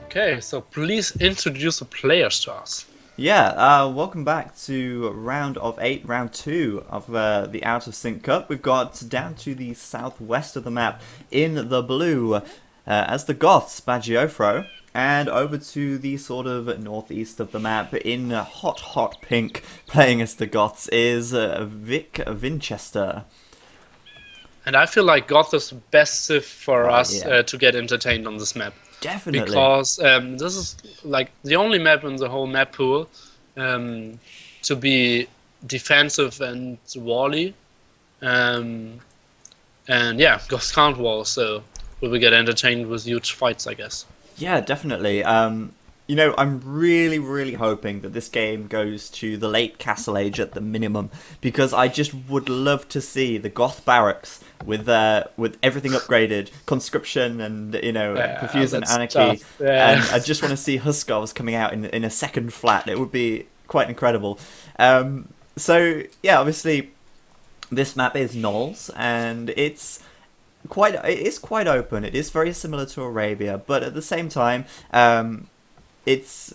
Okay, so please introduce the players to us. Yeah, welcome back to round of 8, round 2 of the Out of Sync Cup. We've got down to the southwest of the map in the blue as the Goths, Bagiofro, and over to the sort of northeast of the map in hot pink, playing as the Goths, is Vinchester. And I feel like Goth is best suited for Oh, us yeah, to get entertained on this map. definitely. Because this is like the only map in the whole map pool um, to be defensive and wally. Um, and yeah, Goth can't wall, so we will get entertained with huge fights, I guess. Yeah, definitely. I'm really hoping that this game goes to the late Castle Age at the minimum, because I just would love to see the Goth barracks with everything upgraded, conscription and Yeah, Perfusion that's Anarchy, tough. Yeah. and I just want to see Huskars coming out in a second flat. It would be quite incredible. So yeah, obviously this map is Knolls, and it is quite open. It is very similar to Arabia, but at the same time, it's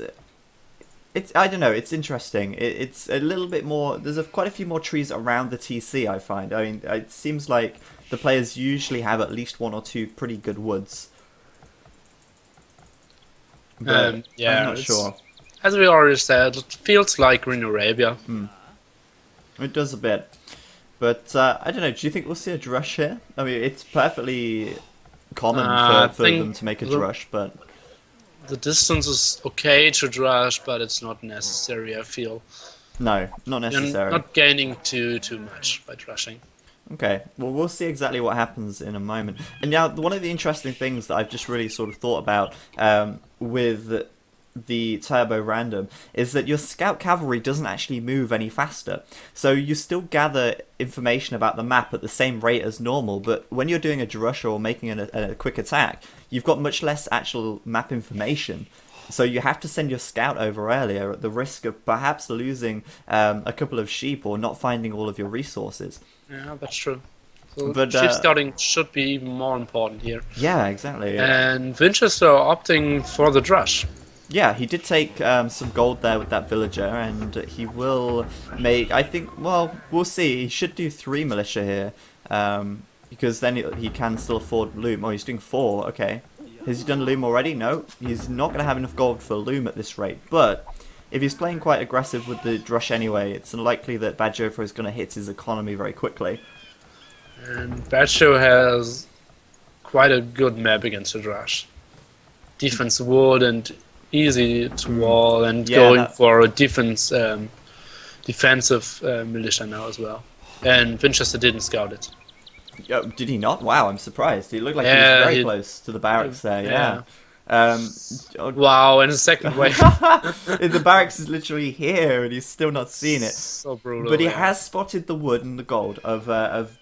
I don't know. It's interesting. It's a little bit more. There's quite a few more trees around the TC. I find. I mean, it seems like the players usually have at least one or two pretty good woods, but I'm Yeah, not it's sure. as we already said, it feels like Green Arabia. It does a bit, but I don't know. Do you think we'll see a drush here? I mean, it's perfectly common I for them think to make a the drush, but the distance is okay to rush, but it's not necessary. I feel no, not you're necessary. not gaining too much by rushing. Okay, well, we'll see exactly what happens in a moment. And now, one of the interesting things that I've just really sort of thought about with the turbo random is that your scout cavalry doesn't actually move any faster. So you still gather information about the map at the same rate as normal, but when you're doing a drush or making a quick attack, you've got much less actual map information. So you have to send your scout over earlier at the risk of perhaps losing a couple of sheep or not finding all of your resources. Yeah, that's true. So But chief scouting should be even more important here. yeah, exactly. And Winchester opting for the drush. Yeah, he did take some gold there with that villager, and he will make. I think. Well, we'll see. He should do 3 militia here, because then he can still afford loom. Oh, he's doing 4. Okay, has he done loom already? No, he's not going to have enough gold for loom at this rate. But if he's playing quite aggressive with the drush anyway, it's unlikely that Badjofro is going to hit his economy very quickly. And Bacho has quite a good map against the drush. Defense wood and easy to wall, and Yeah, going that. for a defensive militia now as well. And Winchester didn't scout it. Oh, did he not? Wow, I'm surprised. He looked like he was Yeah, very close to the barracks there. Yeah. yeah. Um, oh, Wow, and the second wave. the barracks is literally here, and he's still not seen it. So brutal, But he yeah. has spotted the wood and the gold of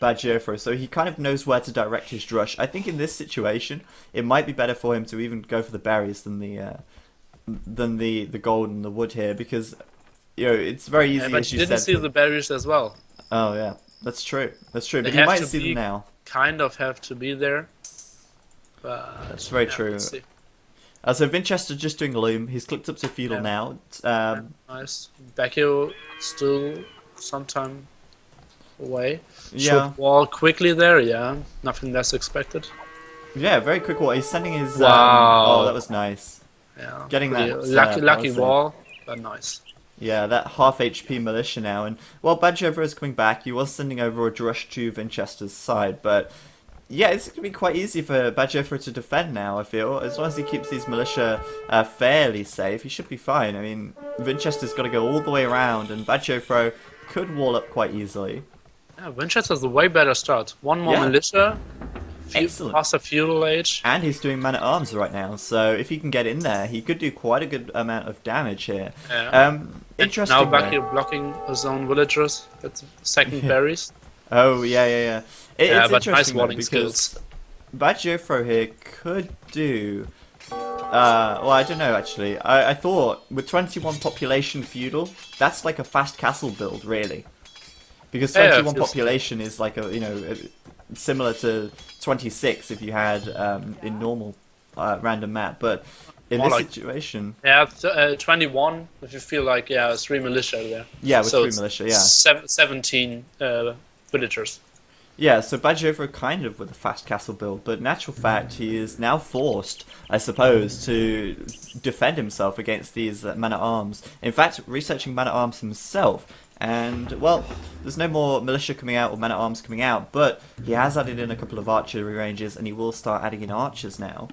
Bagiofro, so he kind of knows where to direct his drush. I think in this situation, it might be better for him to even go for the berries than the gold and the wood here, because it's very Yeah, easy, but as you you didn't said. see the berries as well. Oh yeah, that's true. That's true. They But he have might to see them be, now. kind of have to be there. That's But very yeah, true. let's see. So Vinchester just doing loom. He's clicked up to feudal Yeah, now. yeah, nice. Beckio still sometime away. Yeah, Should wall quickly there, yeah. Nothing less expected. yeah, very quick wall. He's sending his. Oh, that Wow. was nice. Yeah, Getting pretty that power lucky save. wall, but nice. Yeah, that half HP militia now. And while Badgever is coming back, he was sending over a drush to Vinchester's side. But yeah, it's going to be quite easy for Badgever to defend now, I feel. As long as he keeps these militia fairly safe, he should be fine. I mean, Vinchester's got to go all the way around, and Badgever could wall up quite easily. Yeah, Winchester's a way better start. One more Yeah, militia, excellent. past the feudal age. And he's doing man at arms right now, so if he can get in there, he could do quite a good amount of damage here. Yeah. And now Interesting though. Beckio blocking his own villagers. That's second berries. Oh yeah. Yeah, It's but nice interesting though walling skills. because Badgeofro here could do. Well, I don't know actually. I thought with 21 population feudal, that's like a fast castle build, really. Because Yeah, 21 feels population is like similar to 26 if you had in normal random map. But in More this like, situation, yeah, 21. If you feel like, yeah, 3 militia there. yeah, with So 3 it's militia, yeah. 17 villagers. Yeah, so Bajova kind of with a fast castle build, but in actual fact, he is now forced, I suppose, to defend himself against these men-at-arms. In fact, researching men-at-arms himself, and, well, there's no more militia coming out or men-at-arms coming out, but he has added in a couple of archery ranges, and he will start adding in archers now.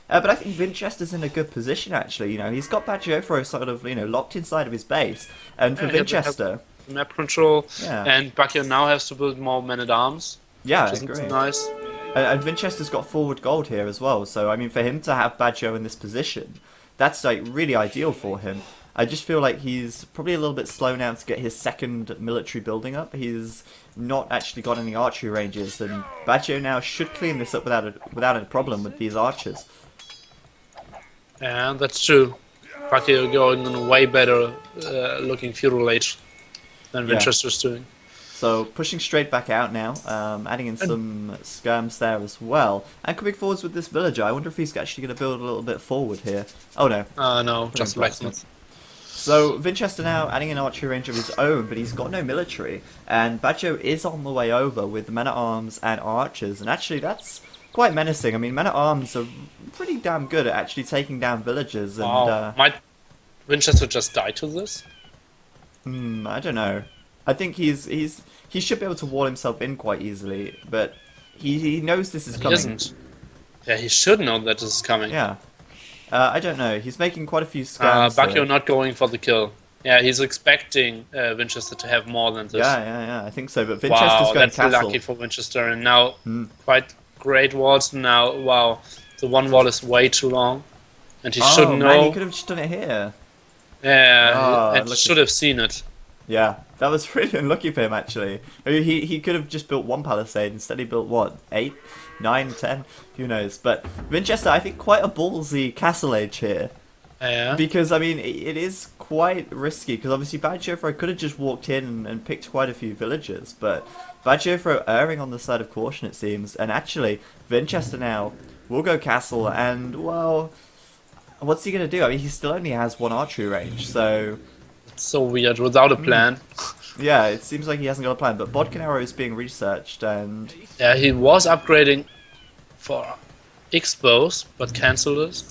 But I think Vinchester's in a good position, actually. You know, he's got Bajova sort of, locked inside of his base, and for Yeah, he has Vinchester, map control, yeah, and Bakio now has to build more men-at-arms, yeah, which I isn't so agree. nice. And Vinchester's got forward gold here as well, so I mean, for him to have Badjo in this position, that's like really ideal for him. I just feel like he's probably a little bit slow now to get his second military building up. He's not actually got any archery ranges, and Badjo now should clean this up without a problem with these archers. Yeah, that's true. Bakio going in a way better looking feudal age than Yeah. Winchester's doing. So pushing straight back out now, adding in some skirms there as well, and coming forwards with this villager. I wonder if he's actually going to build a little bit forward here. Oh no, No, just blacksmith. So Vinchester now adding an archery range of his own, but he's got no military, and Badjo is on the way over with men-at-arms and archers, and actually that's quite menacing. I mean, men-at-arms are pretty damn good at actually taking down villagers, and Wow. Might Winchester just die to this? I don't know. I think he should be able to wall himself in quite easily, but he knows this is He coming. isn't. Yeah, he should know that this is coming. Yeah. I don't know. He's making quite a few scams. Bakio not going for the kill. Yeah, he's expecting Winchester to have more than this. Yeah, I think so. But Vinchester's Wow, going that's castle. lucky for Winchester. And now, quite great walls now. Wow, the one wall is way too long. And he should Man, know. he could have just done it here. Yeah, and unlucky. should have seen it. Yeah, that was really unlucky for him, actually. He could have just built one palisade. Instead, he built, what, 8, 9, 10? Who knows? But Vinchester, I think, quite a ballsy castle age here. Yeah. Because, I mean, it is quite risky. Because, obviously, Badjofro could have just walked in and picked quite a few villagers. But Badjofro erring on the side of caution, it seems. And, actually, Vinchester now will go castle. And, well, what's he going to do? I mean, he still only has one archery range, so... So weird, without a plan. Yeah, it seems like he hasn't got a plan, but Bodkin Arrow is being researched, and... Yeah, he was upgrading for Expose, but cancelled it.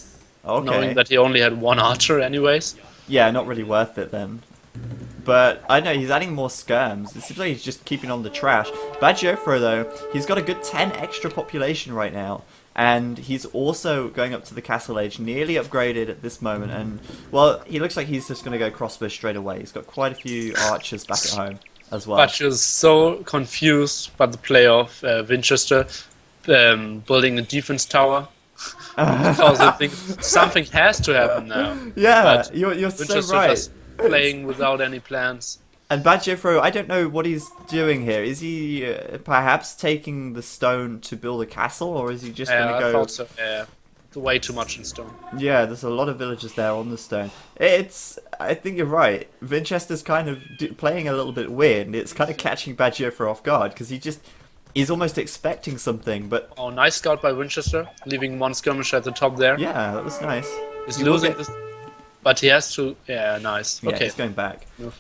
Okay. Knowing that he only had one archer anyways. Yeah, not really worth it then. But, I know, he's adding more skirms. It seems like he's just keeping on the trash. Badjofro, though, he's got a good 10 extra population right now. And he's also going up to the castle age, nearly upgraded at this moment. And, well, he looks like he's just going to go crossbow straight away. He's got quite a few archers back at home as well. But she was so confused by the play of Winchester building a defense tower. Because I think something has to happen now. Yeah, But you're so Winchester right. just playing without any plans. And Badjofro, I don't know what he's doing here. Is he perhaps taking the stone to build a castle, or is he just going Yeah, to I go... thought so. Yeah, way too much in stone. Yeah, there's a lot of villagers there on the stone. I think you're right. Vinchester's kind of playing a little bit weird, and it's kind of catching Badjofro off guard, because he's almost expecting something, but... Oh, nice scout by Winchester, leaving one skirmisher at the top there. Yeah, that was nice. He's He will losing get- this, but he has to... Yeah, nice. Yeah, Okay. he's going back. Move.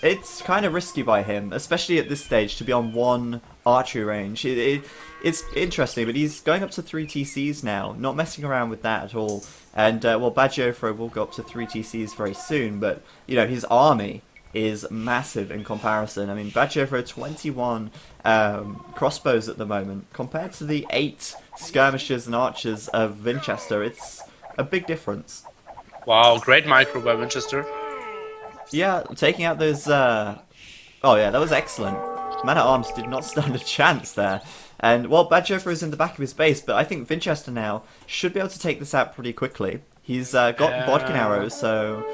It's kind of risky by him, especially at this stage, to be on one archery range. It's interesting, but he's going up to 3 TCs now, not messing around with that at all. And, well, Badjofro will go up to 3 TCs very soon, but, his army is massive in comparison. I mean, Badjofro 21 crossbows at the moment, compared to the 8 skirmishers and archers of Vinchester. It's a big difference. Wow, great micro by Winchester. Yeah, taking out those... Oh yeah, that was excellent. Man-at-Arms did not stand a chance there. And, well, Badjofro is in the back of his base, but I think Vinchester now should be able to take this out pretty quickly. He's got Bodkin arrows, so...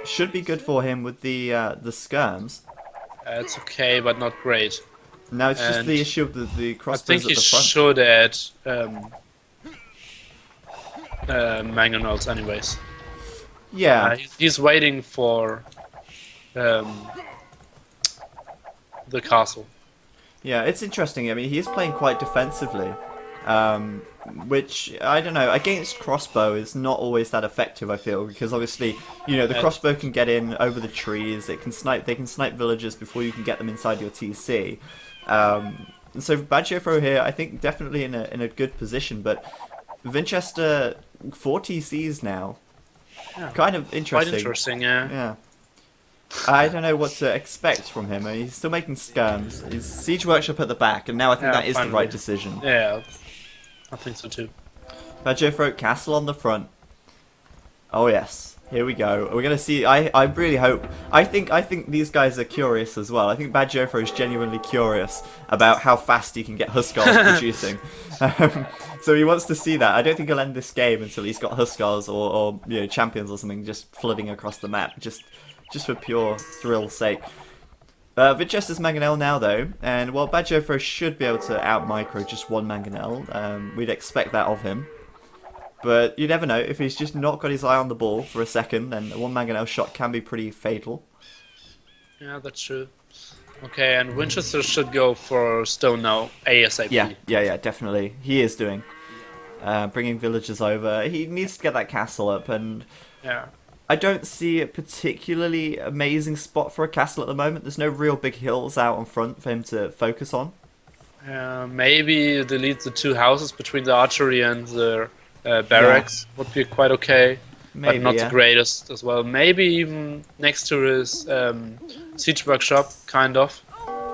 should be good for him with the skirms. It's okay, but not great. Now it's just And the issue of the I crossbows think at he the front. should add mangonels anyways. Yeah, He's waiting for the castle. yeah, it's interesting. I mean, he is playing quite defensively. which I don't know, against crossbow is not always that effective, I feel, because obviously, you know, the crossbow can get in over the trees, they can snipe villagers before you can get them inside your TC. And so Bad Jofro here, I think definitely in a good position, but Vinchester 4 TCs now. Yeah. Kind of interesting. Quite interesting, yeah. Yeah. I don't know what to expect from him. I mean, he's still making skirms. He's Siege Workshop at the back, and now I think that is the right decision. Yeah, I think so too. Bad Jofro, castle on the front. Oh yes, here we go. We're gonna see. I really hope. I think these guys are curious as well. I think Bad Jofro is genuinely curious about how fast he can get Huskars producing. So he wants to see that. I don't think he'll end this game until he's got Huskars or you know, champions or something just flooding across the map, just for pure thrill's sake. Vinchester's Mangonel now though, and well, Bad Jofro should be able to out micro just one Mangonel. We'd expect that of him. But you never know, if he's just not got his eye on the ball for a second, then one Mangonel shot can be pretty fatal. Yeah, that's true. Okay, and Winchester should go for stone now, ASAP. Yeah, definitely. He is doing. Bringing villagers over. He needs to get that castle up, and yeah. I don't see a particularly amazing spot for a castle at the moment. There's no real big hills out in front for him to focus on. Maybe delete the 2 houses between the archery and the barracks would be quite okay. Maybe, but not the greatest as well. Maybe even next to his siege workshop, kind of.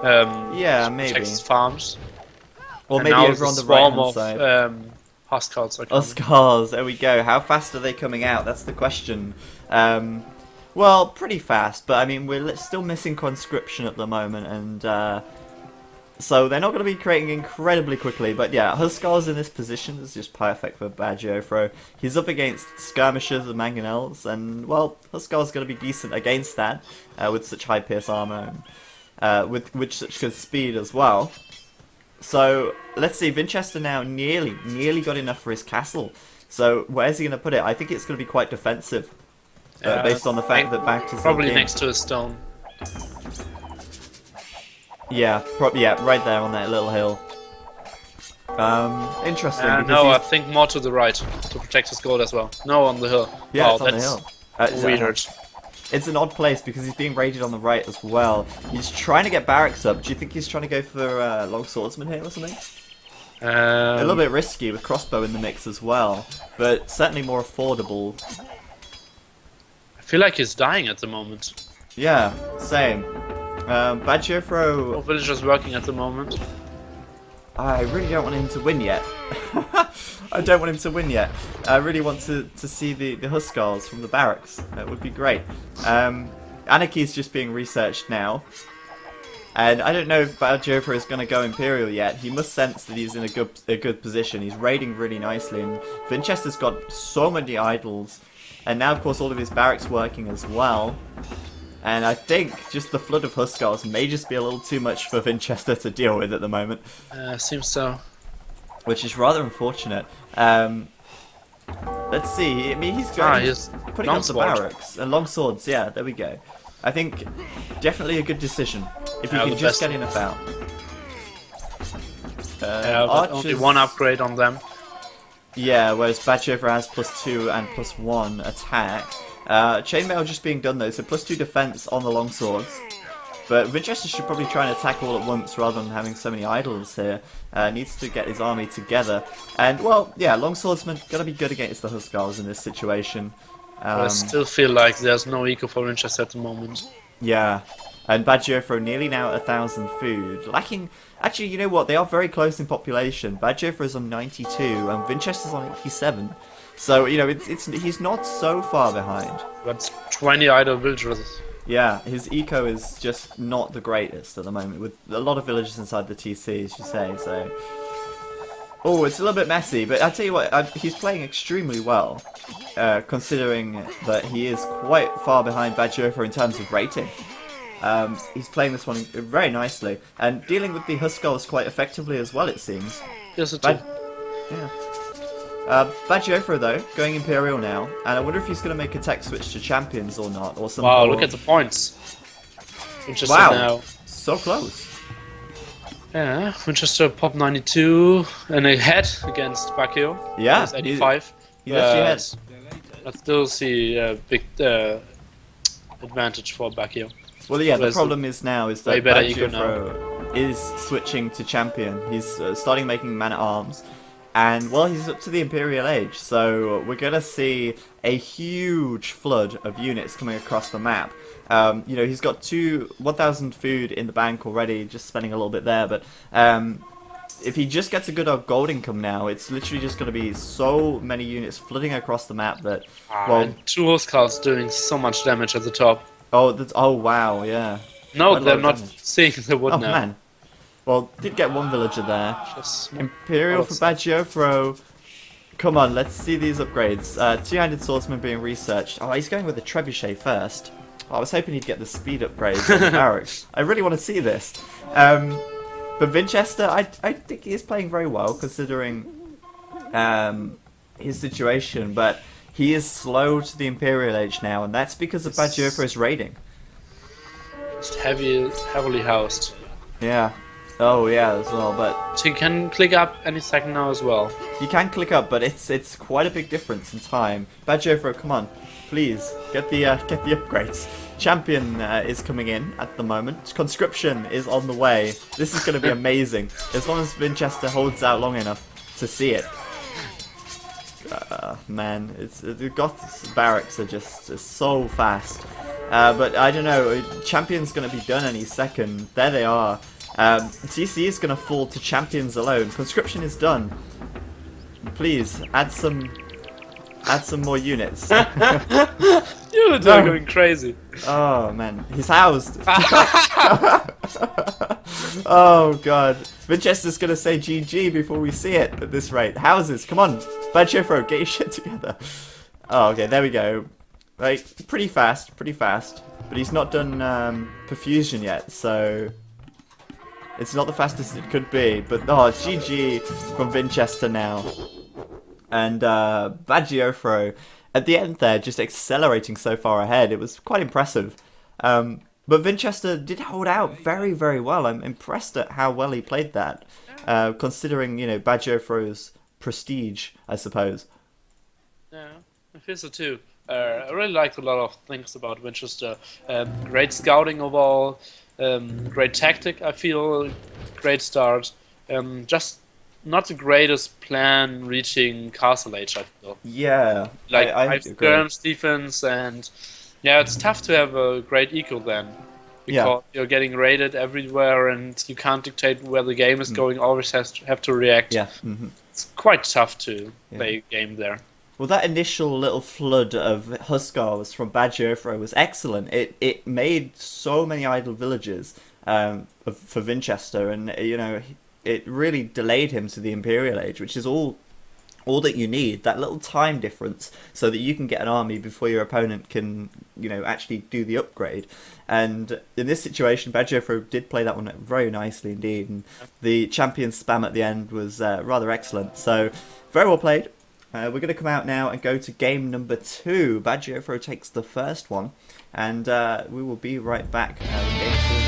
Yeah, maybe. Protects farms. Or and maybe now over on the right hand side. Huskars are coming. Huskars, there we go. How fast are they coming out? That's the question. Well, pretty fast, but I mean, we're still missing conscription at the moment, and so they're not going to be creating incredibly quickly. But yeah, Huskars in this position is just perfect for Bad Jofro. He's up against skirmishers and mangonels, and well, Huskars going to be decent against that with such high pierce armor and with such good speed as well. So let's see, Vinchester now nearly got enough for his castle. So where's he going to put it? I think it's going to be quite defensive, based on the fact that BacT is probably next to a stone. Yeah, right there on that little hill. Interesting. No, I think more to the right to protect his gold as well. No, on the hill. Yeah, it's on the hill. Weird. It's an odd place because he's being raided on the right as well. He's trying to get barracks up. Do you think he's trying to go for long swordsman here or something? A little bit risky with crossbow in the mix as well, but certainly more affordable. I feel like he's dying at the moment. Yeah, same. Bad Jofro. No villagers working at the moment. I really don't want him to win yet. I don't want him to win yet. I really want to see the Huskars from the barracks. That would be great. Anarchy is just being researched now. And I don't know if Bad Jofro is going to go Imperial yet. He must sense that he's in a good position. He's raiding really nicely. And Vinchester's got so many idols. And now, of course, all of his barracks working as well. And I think just the flood of Huskars may just be a little too much for Vinchester to deal with at the moment. Seems so. Which is rather unfortunate. Let's see. I mean, he's putting up the barracks and long swords. Yeah, there we go. I think definitely a good decision if you can just get enough out. Only 1 upgrade on them. Yeah, whereas Bad Jofro has +2 and +1 attack. Chainmail just being done though, so +2 defense on the longswords. But Vinchester should probably try and attack all at once rather than having so many idols here. Needs to get his army together. And, well, yeah, longswordsman gonna be good against the Huskars in this situation. I still feel like there's no eco for Vinchester at the moment. Yeah. And Bad Jofro nearly now at 1,000 food. Lacking... Actually, you know what? They are very close in population. Bad Jofro is on 92 and Vinchester's on 87. So, you know, he's not so far behind. But 20 idle villagers. Yeah, his eco is just not the greatest at the moment, with a lot of villagers inside the TC, as you say, so... Oh, it's a little bit messy, but I tell you what, he's playing extremely well, considering that he is quite far behind Bad Jofro in terms of rating. He's playing this one very nicely, and dealing with the Huskars quite effectively as well, it seems. Yes, it is. Yeah. Bad Jofro though, going Imperial now, and I wonder if he's going to make a tech switch to champions or not, or some. Wow, look at the points. Wow, now. so close. Yeah, Winchester pop 92 and ahead against Bakio. Yeah, He's 85. he's actually ahead. I still see a big advantage for Bakio. Well, yeah, the Whereas problem is now is way that better eco now. Bajofro is switching to champion. He's starting making man-at-arms. And, well, he's up to the Imperial age, so we're going to see a huge flood of units coming across the map. You know, he's got 1,000 food in the bank already, just spending a little bit there, but if he just gets a good gold income now, it's literally just going to be so many units flooding across the map that, well... And 2 horse cards doing so much damage at the top. Oh, wow, yeah. No, Quite a they're lot of not damage. seeing the wood Oh, now. man. Well, did get one villager there. Just Imperial for Bajofro. Come on, let's see these upgrades. Two-handed swordsman being researched. Oh, he's going with the trebuchet first. Oh, I was hoping he'd get the speed upgrades on the barracks. I really want to see this. But Vinchester, I think he is playing very well considering his situation, but he is slow to the Imperial age now, and that's because of Bajofro's raiding. Just heavily housed. Yeah. Oh yeah, as well, but So you can click up any second now as well. you can click up, but it's quite a big difference in time. Bajofro, come on, please get the upgrades. Champion is coming in at the moment. Conscription is on the way. This is going to be amazing as long as Vinchester holds out long enough to see it. Man, the Goth's barracks are just so fast. But I don't know. Champion's going to be done any second. There they are. TC is going to fall to champions alone. Conscription is done. Please add some more units. You're going crazy. Oh man, he's housed. Oh god, Vinchester's going to say GG before we see it at this rate. Houses, come on, Bajofro, get your shit together. Oh, okay, there we go. Like pretty fast, but he's not done perfusion yet, so. It's not the fastest it could be, but oh, GG from Vinchester now. And Bajofro at the end there, just accelerating so far ahead. It was quite impressive. But Vinchester did hold out very, very well. I'm impressed at how well he played that, considering, you know, Bajofro's prestige, I suppose. Yeah, I feel so too. I really liked a lot of things about Winchester. Great scouting overall. Great tactic, I feel. Great start. Just not the greatest plan reaching Castle Age, I feel. Yeah, Like, I I've agree. skirms defense, and yeah, it's tough to have a great eco then. Because you're getting raided everywhere, and you can't dictate where the game is going, always have to react. Yeah. It's quite tough to play a game there. Well, that initial little flood of Huskars from Bajofro was excellent. It made so many idle villages for Vinchester, and you know it really delayed him to the Imperial age, which is all that you need. That little time difference, so that you can get an army before your opponent can, you know, actually do the upgrade. And in this situation, Bajofro did play that one very nicely indeed, and the champion spam at the end was rather excellent. So very well played. We're going to come out now and go to game number 2. Bajofro takes the first one, and we will be right back in game 2.